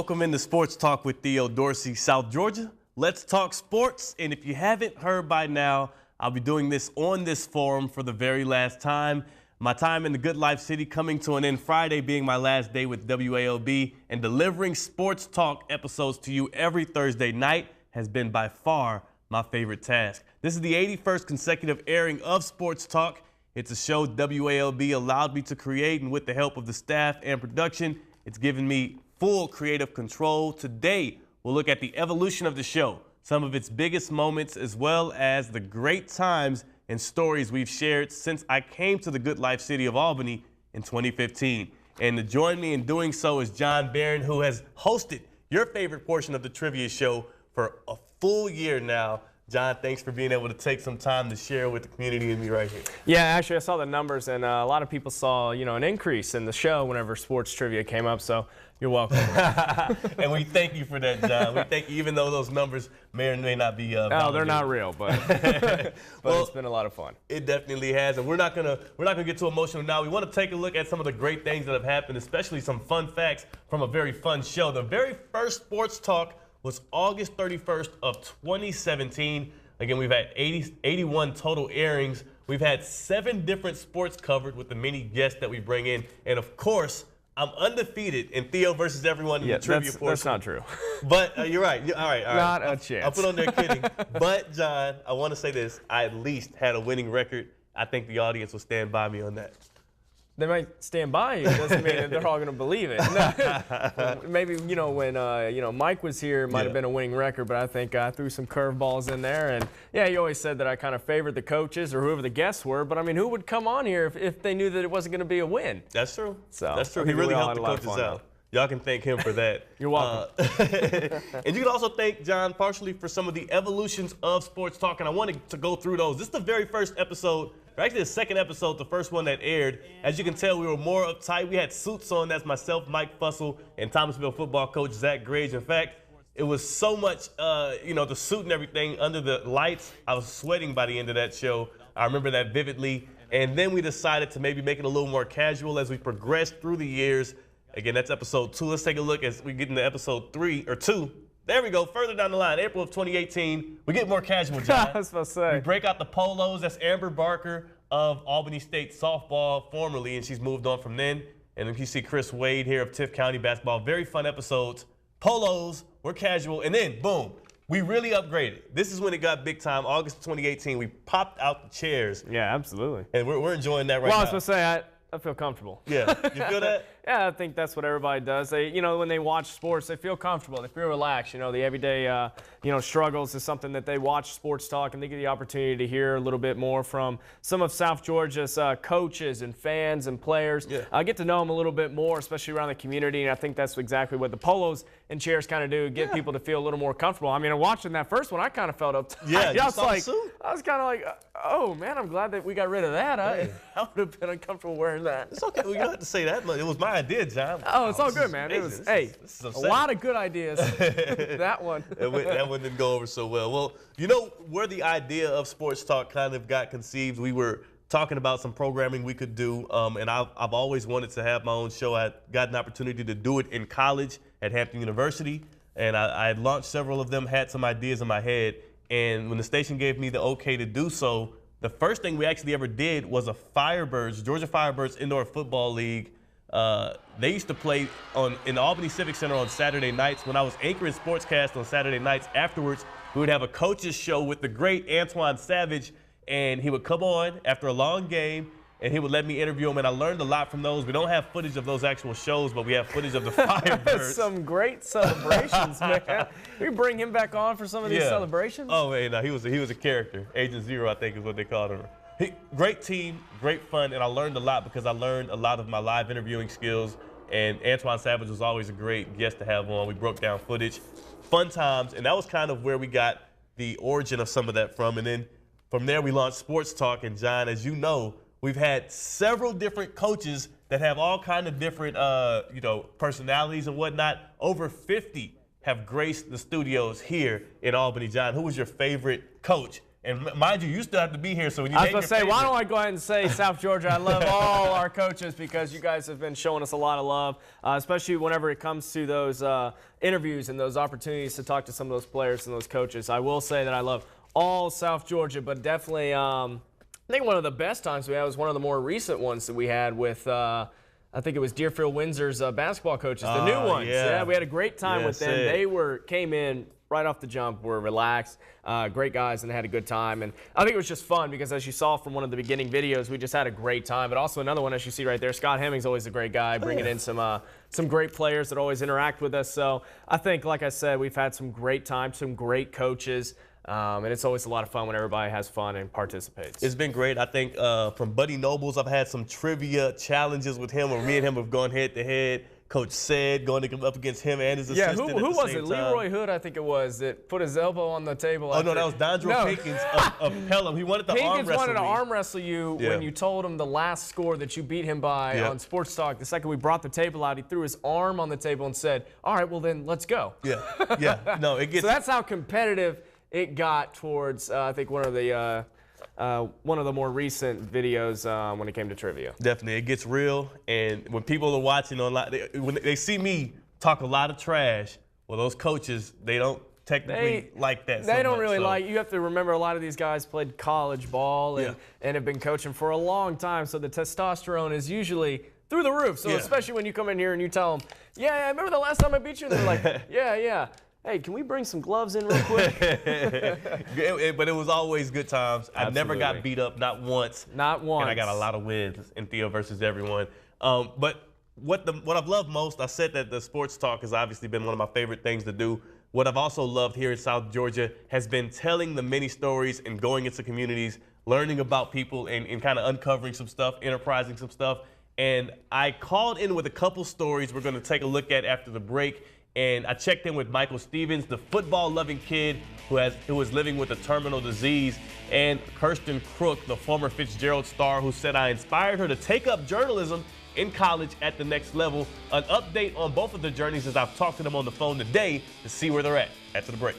Welcome into Sports Talk with Theo Dorsey, South Georgia. Let's talk sports. And if you haven't heard by now, I'll be doing this on this forum for the very last time. My time in the Good Life City coming to an end Friday, being my last day with WALB, and delivering Sports Talk episodes to you every Thursday night has been by far my favorite task. This is the 81st consecutive airing of Sports Talk. It's a show WALB allowed me to create, and with the help of the staff and production, it's given me full creative control. Today, we'll look at the evolution of the show, some of its biggest moments, as well as the great times and stories we've shared since I came to the Good Life City of Albany in 2015. And to join me in doing so is John Barron, who has hosted your favorite portion of the trivia show for a full year now. John, thanks for being able to take some time to share with the community and me right here. Yeah, actually, I saw the numbers, and a lot of people saw, an increase in the show whenever sports trivia came up, so you're welcome. And we thank you for that, John. We thank you, even though those numbers may or may not be no, they're not real, but, well, it's been a lot of fun. It definitely has, and we're not gonna get too emotional now. We want to take a look at some of the great things that have happened, especially some fun facts from a very fun show. The very first Sports Talk was August 31st of 2017. Again, we've had 81 total airings. We've had 7 different sports covered with the many guests that we bring in. And of course, I'm undefeated in Theo versus everyone in the trivia portion. That's not true. But you're right. All right. Not a chance. I'll put on there kidding. But, John, I want to say this. I at least had a winning record. I think the audience will stand by me on that. They might stand by you. It doesn't mean that they're all going to believe it. No. Maybe, when Mike was here, it might have been a winning record, but I think I threw some curveballs in there. And, yeah, you always said that I kind of favored the coaches or whoever the guests were. But, I mean, who would come on here if they knew that it wasn't going to be a win? That's true. So that's true. He really helped the coaches out. Y'all can thank him for that. You're welcome. And you can also thank John partially for some of the evolutions of Sports Talk, and I wanted to go through those. This is the very first episode, or actually the second episode, the first one that aired. As you can tell, we were more uptight. We had suits on. That's myself, Mike Fussell, and Thomasville football coach Zach Grage. In fact, it was so much, the suit and everything under the lights. I was sweating by the end of that show. I remember that vividly. And then we decided to maybe make it a little more casual as we progressed through the years. Again, that's episode 2. Let's take a look as we get into episode 2. There we go. Further down the line, April of 2018, we get more casual, John. I was supposed to say. We break out the polos. That's Amber Barker of Albany State softball formerly, and she's moved on from then. And then you see Chris Wade here of Tift County basketball. Very fun episodes. Polos, we're casual. And then, boom, we really upgraded. This is when it got big time. August 2018, we popped out the chairs. Yeah, absolutely. And we're enjoying that right now. Well, I was supposed to say, I feel comfortable. Yeah, you feel that? Yeah, I think that's what everybody does. They, when they watch sports, they feel comfortable. They feel relaxed. The everyday, struggles is something that they watch Sports Talk, and they get the opportunity to hear a little bit more from some of South Georgia's coaches and fans and players. Yeah. I get to know them a little bit more, especially around the community, and I think that's exactly what the polos and chairs kind of do, get people to feel a little more comfortable. I mean, watching that first one, I kind of felt uptight. Yeah, I was kind of like, oh, man, I'm glad that we got rid of that. I would have been uncomfortable wearing that. It's okay. You don't have to say that much. It was my idea, John. Oh, it's all good, man. It was, a lot of good ideas. That one. That one didn't go over so well. Well, where the idea of Sports Talk kind of got conceived, we were talking about some programming we could do, and I've always wanted to have my own show. I got an opportunity to do it in college at Hampton University, and I had launched several of them, had some ideas in my head, and when the station gave me the okay to do so, the first thing we actually ever did was a Georgia Firebirds Indoor Football League. They used to play in the Albany Civic Center on Saturday nights. When I was anchoring Sportscast on Saturday nights afterwards, we would have a coach's show with the great Antoine Savage, and he would come on after a long game, and he would let me interview him, and I learned a lot from those. We don't have footage of those actual shows, but we have footage of the Firebirds. Some great celebrations, man. We bring him back on for some of these celebrations? Oh, man, no, he was a character. Agent Zero, I think, is what they called him. Great team, great fun, and I learned a lot because I learned a lot of my live interviewing skills, and Antoine Savage was always a great guest to have on. We broke down footage, fun times, and that was kind of where we got the origin of some of that from. And then from there, we launched Sports Talk, and John, as you know, we've had several different coaches that have all kind of different, personalities and whatnot. Over 50 have graced the studios here in Albany. John, who was your favorite coach And mind you, you still have to be here. So when you I was going to say, why don't I go ahead and say South Georgia? I love all our coaches because you guys have been showing us a lot of love, especially whenever it comes to those interviews and those opportunities to talk to some of those players and those coaches. I will say that I love all South Georgia, but definitely I think one of the best times we had was one of the more recent ones that we had with I think it was Deerfield Windsor's basketball coaches, the new ones. Yeah, we had a great time with them. They came in right off the jump, were relaxed, great guys, and had a good time. And I think it was just fun because, as you saw from one of the beginning videos, we just had a great time. But also another one, as you see right there, Scott Hemming's always a great guy, bringing in some great players that always interact with us. So I think, like I said, we've had some great times, some great coaches. And it's always a lot of fun when everybody has fun and participates. It's been great. I think from Buddy Nobles, I've had some trivia challenges with him where me and him have gone head-to-head. Coach said going up against him and his assistant. Yeah, who was it? Leroy Hood, I think it was, that put his elbow on the table. Oh, no, that was Dondro Pinkins of Pelham. He wanted to arm wrestle wanted to arm wrestle you when you told him the last score that you beat him by on Sports Talk. The second we brought the table out, he threw his arm on the table and said, all right, well then, let's go. Yeah. No, it gets. So that's how competitive it got towards, I think, one of the more recent videos when it came to trivia. Definitely, it gets real, and when people are watching online, when they see me talk a lot of trash, well, those coaches, they don't technically like that. They don't really like. You have to remember, a lot of these guys played college ball and have been coaching for a long time, so the testosterone is usually through the roof. So especially when you come in here and you tell them, yeah, I remember the last time I beat you, and they're like, yeah. Hey, can we bring some gloves in real quick? But it was always good times. I never got beat up, not once. Not once. And I got a lot of wins in Theo versus everyone. But what I've loved most, I said that the sports talk has obviously been one of my favorite things to do. What I've also loved here in South Georgia has been telling the many stories and going into communities, learning about people and kind of uncovering some stuff, enterprising some stuff. And I called in with a couple stories we're going to take a look at after the break. And I checked in with Michael Stevens, the football-loving kid who was living with a terminal disease, and Kirsten Crook, the former Fitzgerald star, who said I inspired her to take up journalism in college at the next level. An update on both of their journeys as I've talked to them on the phone today to see where they're at after the break.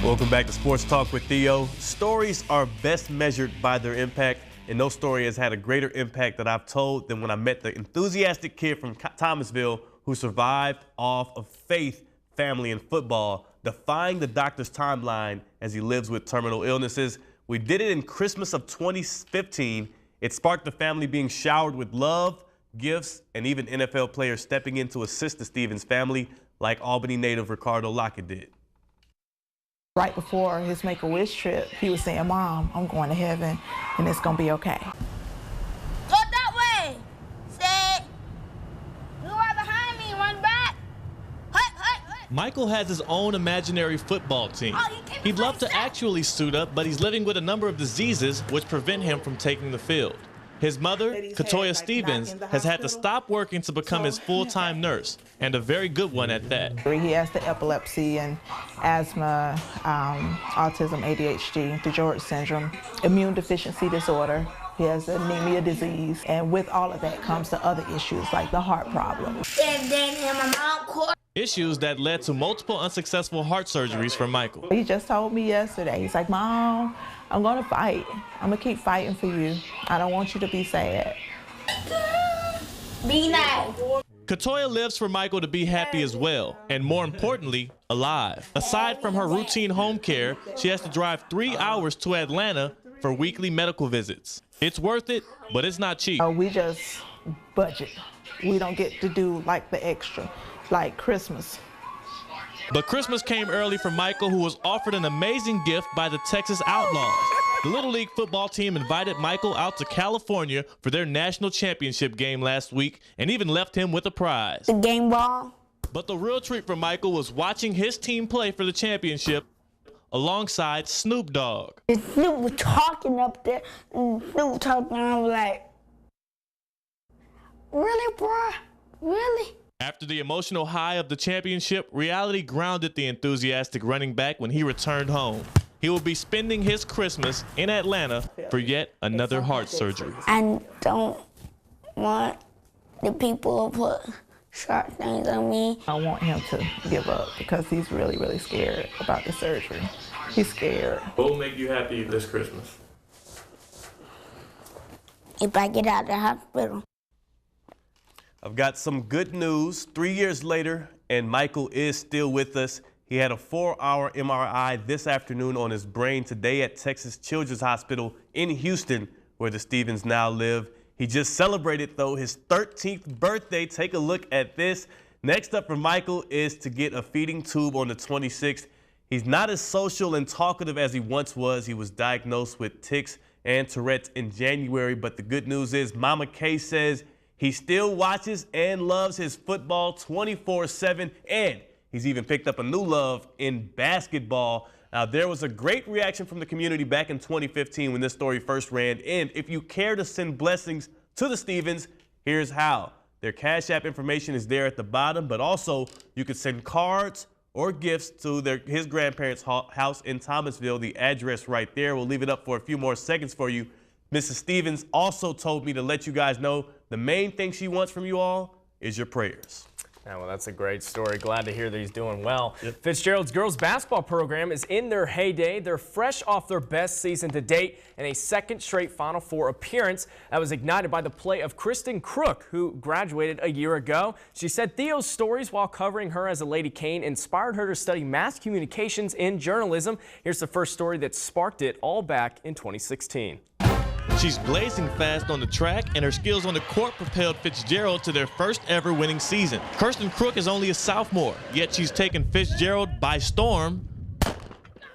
Welcome back to Sports Talk with Theo. Stories are best measured by their impact, and no story has had a greater impact that I've told than when I met the enthusiastic kid from Thomasville who survived off of faith, family, and football, defying the doctor's timeline as he lives with terminal illnesses. We did it in Christmas of 2015. It sparked the family being showered with love, gifts, and even NFL players stepping in to assist the Stevens family, like Albany native Ricardo Lockett did. Right before his Make-A-Wish trip, he was saying, Mom, I'm going to heaven, and it's going to be okay. Go that way. Say, you are behind me, run back. Michael has his own imaginary football team. He'd love to actually suit up, but he's living with a number of diseases which prevent him from taking the field. His mother, Katoya Stevens, has had to stop working to become his full-time nurse, and a very good one at that. He has the epilepsy and asthma, autism, ADHD, DiGeorge syndrome, immune deficiency disorder. He has anemia disease, and with all of that comes the other issues like the heart problem. Issues that led to multiple unsuccessful heart surgeries for Michael. He just told me yesterday, he's like, Mom, I'm gonna fight. I'm gonna keep fighting for you. I don't want you to be sad. Be nice. Katoya lives for Michael to be happy as well, and more importantly, alive. Aside from her routine home care, she has to drive 3 hours to Atlanta for weekly medical visits. It's worth it, but it's not cheap. We just budget. We don't get to do like the extra, like Christmas. But Christmas came early for Michael, who was offered an amazing gift by the Texas Outlaws. The Little League football team invited Michael out to California for their national championship game last week and even left him with a prize. The game ball. But the real treat for Michael was watching his team play for the championship alongside Snoop Dogg. Snoop was talking up there, and Snoop talking, and I was like, really, bro? Really? After the emotional high of the championship, reality grounded the enthusiastic running back when he returned home. he will be spending his Christmas in Atlanta for yet another heart surgery. I don't want the people to put sharp things on me. I want him to give up because he's really, really scared about the surgery. He's scared. What will make you happy this Christmas? If I get out of the hospital. I've got some good news. 3 years later, and Michael is still with us. He had a 4-hour MRI this afternoon on his brain today at Texas Children's Hospital in Houston, where the Stevens now live. He just celebrated, though, his 13th birthday. Take a look at this. Next up for Michael is to get a feeding tube on the 26th. He's not as social and talkative as he once was. He was diagnosed with tics and Tourette's in January, but the good news is Mama Kay says he still watches and loves his football 24/7, and he's even picked up a new love in basketball. Now, there was a great reaction from the community back in 2015 when this story first ran, and if you care to send blessings to the Stevens, here's how. Their Cash App information is there at the bottom, but also you could send cards or gifts to his grandparents' house in Thomasville. The address right there. We'll leave it up for a few more seconds for you. Mrs. Stevens also told me to let you guys know the main thing she wants from you all is your prayers. Yeah, well, that's a great story. Glad to hear that he's doing well. Yep. Fitzgerald's girls basketball program is in their heyday. They're fresh off their best season to date and a second straight Final Four appearance that was ignited by the play of Kristen Crook, who graduated a year ago. She said Theo's stories while covering her as a Lady Cane inspired her to study mass communications in journalism. Here's the first story that sparked it all back in 2016. She's blazing fast on the track, and her skills on the court propelled Fitzgerald to their first ever winning season. Kirsten Crook is only a sophomore, yet she's taken Fitzgerald by storm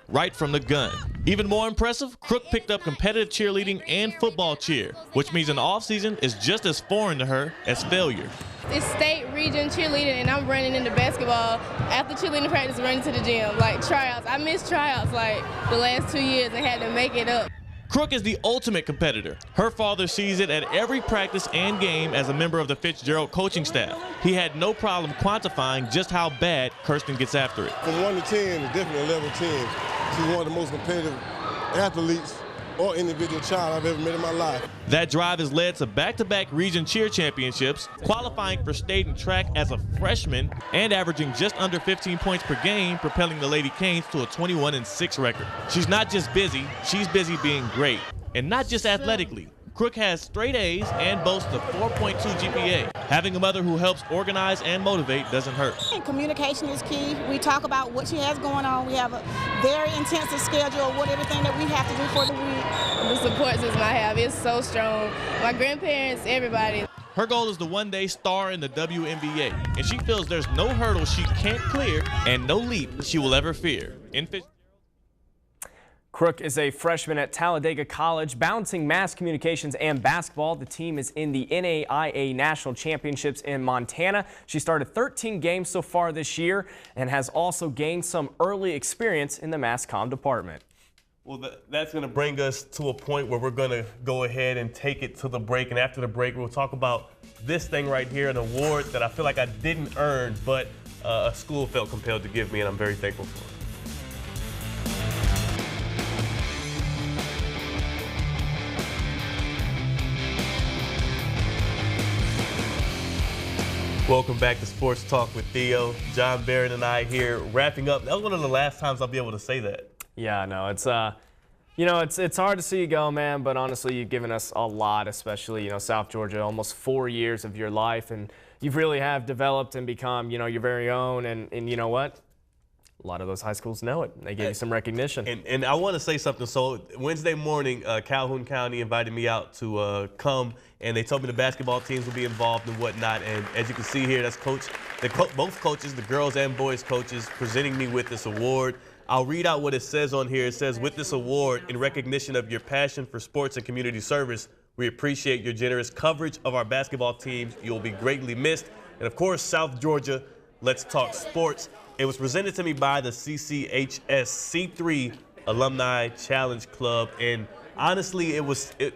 right from the gun. Even more impressive, Crook picked up competitive cheerleading and football cheer, which means an off-season is just as foreign to her as failure. It's state, region cheerleading, and I'm running into basketball. After cheerleading practice, running to the gym, like tryouts. I missed tryouts like the last 2 years and had to make it up. Crook is the ultimate competitor. Her father sees it at every practice and game as a member of the Fitzgerald coaching staff. He had no problem quantifying just how bad Kirsten gets after it. From 1 to 10, it's definitely a level 10. She's one of the most competitive athletes or individual child I've ever met in my life. That drive has led to back-to-back region cheer championships, qualifying for state and track as a freshman, and averaging just under 15 points per game, propelling the Lady Canes to a 21-6 record. She's not just busy, she's busy being great. And not just athletically. Crook has straight A's and boasts a 4.2 GPA. Having a mother who helps organize and motivate doesn't hurt. And communication is key. We talk about what she has going on. We have a very intensive schedule of what everything that we have to do for the week. The support system I have is so strong. My grandparents, everybody. Her goal is to one day star in the WNBA, and she feels there's no hurdle she can't clear and no leap she will ever fear. Crook is a freshman at Talladega College, balancing mass communications and basketball. The team is in the NAIA National Championships in Montana. She started 13 games so far this year and has also gained some early experience in the mass comm department. Well, that's going to bring us to a point where we're going to go ahead and take it to the break. And after the break, we'll talk about this thing right here, an award that I feel like I didn't earn, but a school felt compelled to give me, and I'm very thankful for it. Welcome back to Sports Talk with Theo. John Barrett and I here wrapping up. That was one of the last times I'll be able to say that. Yeah, no, it's it's hard to see you go, man, but honestly, you've given us a lot, especially, South Georgia, almost 4 years of your life, and you really have developed and become, your very own, and you know what? A lot of those high schools know it. They gave you some recognition. And I want to say something. So Wednesday morning, Calhoun County invited me out to come, and they told me the basketball teams will be involved and whatnot. And as you can see here, that's both coaches, the girls and boys coaches, presenting me with this award. I'll read out what it says on here. It says, with this award, in recognition of your passion for sports and community service, we appreciate your generous coverage of our basketball teams. You'll be greatly missed. And of course, South Georgia, let's talk sports. It was presented to me by the CCHS C3 Alumni Challenge Club. And honestly,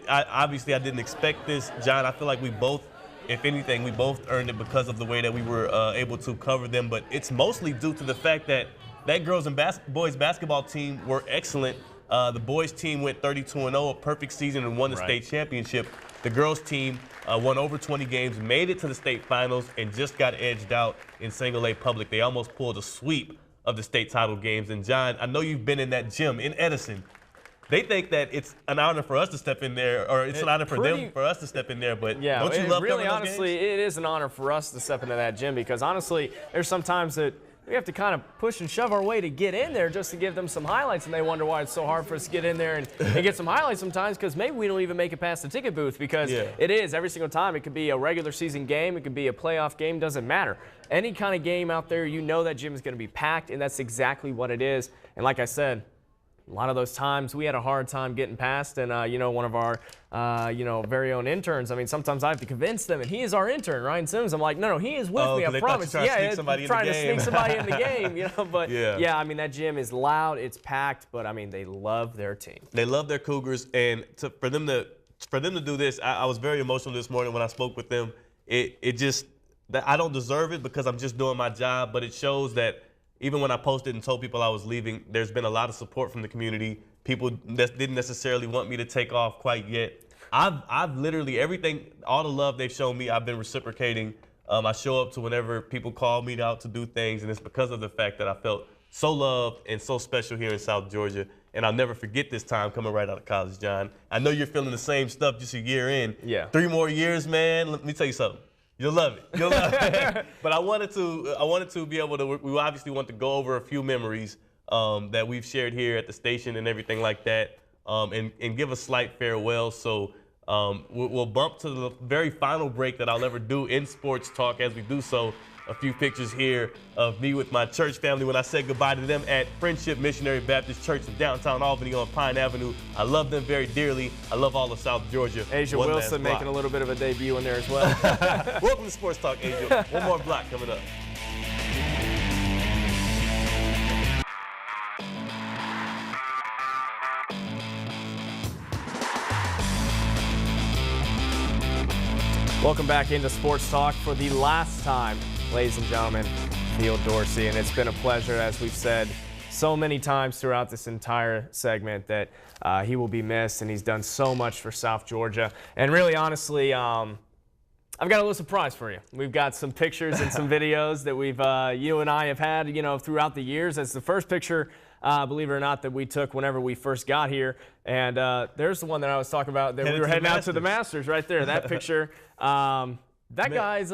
obviously I didn't expect this. John, I feel like we both, if anything, we both earned it because of the way that we were able to cover them. But it's mostly due to the fact that that girls and boys basketball team were excellent. The boys team went 32-0, a perfect season, and won the state championship. The girls team won over 20 games, made it to the state finals, and just got edged out in single A public. They almost pulled a sweep of the state title games. And John, I know you've been in that gym in Edison. They think that it's an honor for us to step in there, or it's an honor for them for us to step in there. But yeah, don't you love really, those honestly, games? it is an honor for us to step into that gym because honestly, there's some times that we have to kind of push and shove our way to get in there just to give them some highlights, and they wonder why it's so hard for us to get in there and get some highlights sometimes because maybe we don't even make it past the ticket booth because it is every single time. It could be a regular season game. It could be a playoff game. Doesn't matter. Any kind of game out there, you know that gym is going to be packed, and that's exactly what it is. And like I said, a lot of those times we had a hard time getting past, and one of our very own interns. I mean, sometimes I have to convince them, and he is our intern, Ryan Sims. I'm like, no, he is with me. I promise. Trying to sneak somebody in the game. But yeah, I mean that gym is loud, it's packed, but I mean they love their team. They love their Cougars, and for them to do this, I was very emotional this morning when I spoke with them. It just that I don't deserve it because I'm just doing my job, but it shows that. Even when I posted and told people I was leaving, there's been a lot of support from the community. People that didn't necessarily want me to take off quite yet. I've literally everything, all the love they've shown me, I've been reciprocating. I show up to whenever people call me out to do things, and it's because of the fact that I felt so loved and so special here in South Georgia. And I'll never forget this time coming right out of college, John. I know you're feeling the same stuff just a year in. Yeah. 3 more years, man. Let me tell you something. You'll love it. You'll love it. But I wanted to be able to. We obviously want to go over a few memories that we've shared here at the station and everything like that, and give a slight farewell. So we'll bump to the very final break that I'll ever do in sports talk. As we do so, a few pictures here of me with my church family when I said goodbye to them at Friendship Missionary Baptist Church in downtown Albany on Pine Avenue. I love them very dearly. I love all of South Georgia. Asia Wilson making a little bit of a debut in there as well. Welcome to Sports Talk, Asia. One more block coming up. Welcome back into Sports Talk for the last time, ladies and gentlemen, Theo Dorsey. And it's been a pleasure, as we've said so many times throughout this entire segment, that he will be missed, and he's done so much for South Georgia. And really, honestly, I've got a little surprise for you. We've got some pictures and some videos that you and I have had, throughout the years. That's the first picture, believe it or not, that we took whenever we first got here. And there's the one that I was talking about that we were heading out to the Masters right there. That picture. That guy's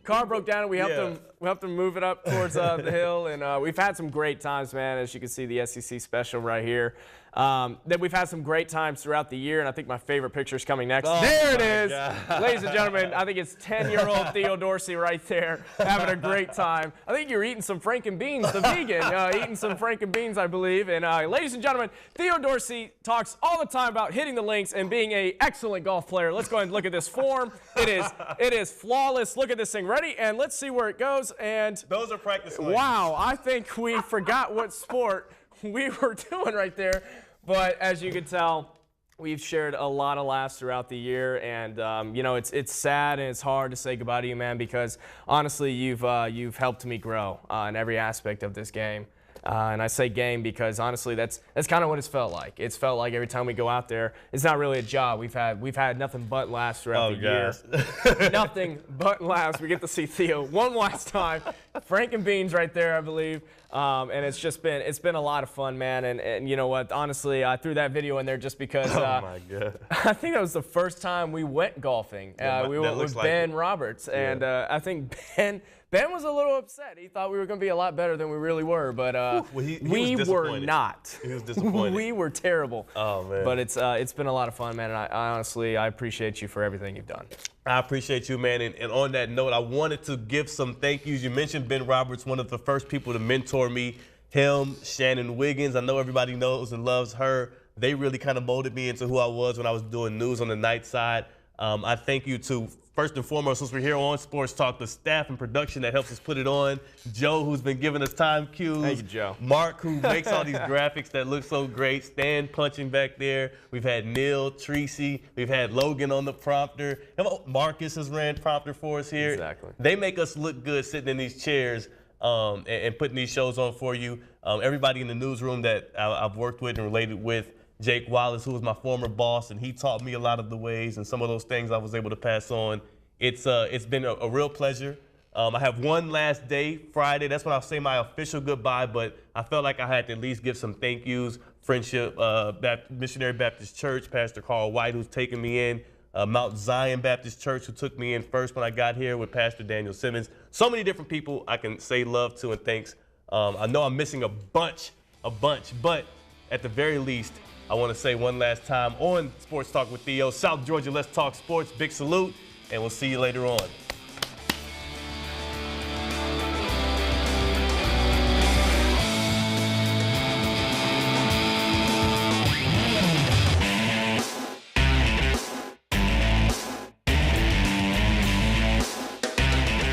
car broke down, and we helped him move it up towards the hill. And we've had some great times, man. As you can see, the SEC special right here. That we've had some great times throughout the year, and I think my favorite picture is coming next. There it is. Ladies and gentlemen, I think it's 10-year-old Theo Dorsey right there having a great time. I think you're eating some Franken beans, the vegan, eating some Franken beans, I believe. And ladies and gentlemen, Theo Dorsey talks all the time about hitting the links and being an excellent golf player. Let's go ahead and look at this form. It is flawless. Look at this thing. Ready? And let's see where it goes. And those are practice swings. Wow, I think we forgot what sport we were doing right there. But as you can tell, we've shared a lot of laughs throughout the year, and it's sad and it's hard to say goodbye to you, man, because honestly, you've helped me grow in every aspect of this game. And I say game because honestly, that's kind of what it's felt like. It's felt like every time we go out there, it's not really a job. We've had nothing but laughs throughout the year. Nothing but laughs. We get to see Theo one last time. Franken beans right there, I believe. And it's been a lot of fun, man. And you know what? Honestly, I threw that video in there just because my God. I think that was the first time we went golfing. We went with Ben Roberts, and I think Ben was a little upset. He thought we were going to be a lot better than we really were, but we were not. He was disappointed. We were terrible. Oh, man. But it's been a lot of fun, man, and I honestly appreciate you for everything you've done. I appreciate you, man. And on that note, I wanted to give some thank yous. You mentioned Ben Roberts, one of the first people to mentor me. Him, Shannon Wiggins. I know everybody knows and loves her. They really kind of molded me into who I was when I was doing news on the night side. I thank you to, first and foremost, since we're here on Sports Talk, the staff and production that helps us put it on. Joe, who's been giving us time cues. Thank you, Joe. Mark, who makes all these graphics that look so great. Stan punching back there. We've had Neil, Tracy. We've had Logan on the prompter. Marcus has ran prompter for us here. Exactly. They make us look good sitting in these chairs. and putting these shows on for you. Everybody in the newsroom that I've worked with and related with, Jake Wallace, who was my former boss, and he taught me a lot of the ways and some of those things I was able to pass on. It's been a real pleasure. I have one last day, Friday. That's when I'll say my official goodbye, but I felt like I had to at least give some thank yous. Friendship, Missionary Baptist Church, Pastor Carl White, who's taken me in. Mount Zion Baptist Church, who took me in first when I got here, with Pastor Daniel Simmons. So many different people I can say love to and thanks. I know I'm missing a bunch, but at the very least, I want to say one last time on Sports Talk with Theo, South Georgia, let's talk sports. Big salute, and we'll see you later on.